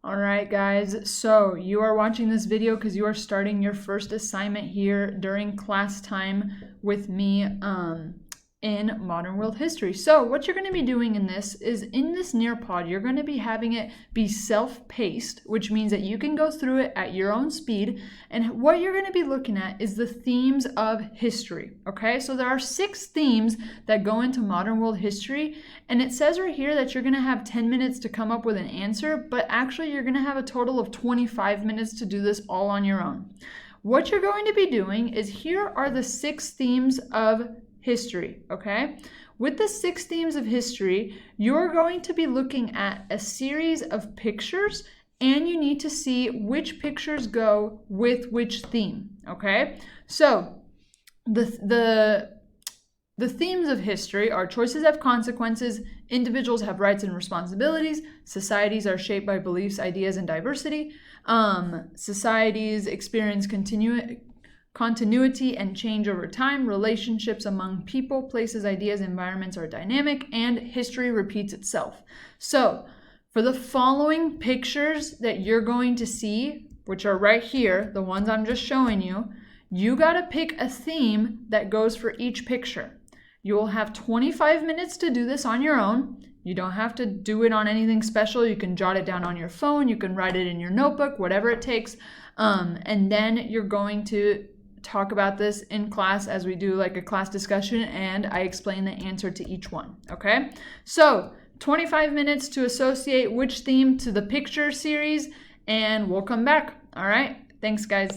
All right, guys, so you are watching this video because you are starting your first assignment here during class time with me in Modern World History. So what you're going to be doing in this is in this Nearpod, you're going to be having it be self-paced, which means that you can go through it at your own speed. And what you're going to be looking at is the themes of history, okay? So there are 6 themes that go into Modern World History, and it says right here that you're going to have 10 minutes to come up with an answer, but actually you're going to have a total of 25 minutes to do this all on your own. What you're going to be doing is here are the 6 themes of history, okay? With the 6 themes of history, you're going to be looking at a series of pictures, and you need to see which pictures go with which theme, okay? So the themes of history are choices have consequences, individuals have rights and responsibilities, societies are shaped by beliefs, ideas, and diversity, societies experience continuity and change over time, relationships among people, places, ideas, environments are dynamic, and history repeats itself. So for the following pictures that you're going to see, which are right here, the ones I'm just showing you, you got to pick a theme that goes for each picture. You will have 25 minutes to do this on your own. You don't have to do it on anything special. You can jot it down on your phone. You can write it in your notebook, whatever it takes. And then you're going to talk about this in class as we do like a class discussion, and I explain the answer to each one, okay? So 25 minutes to associate which theme to the picture series, and we'll come back. All right, thanks guys.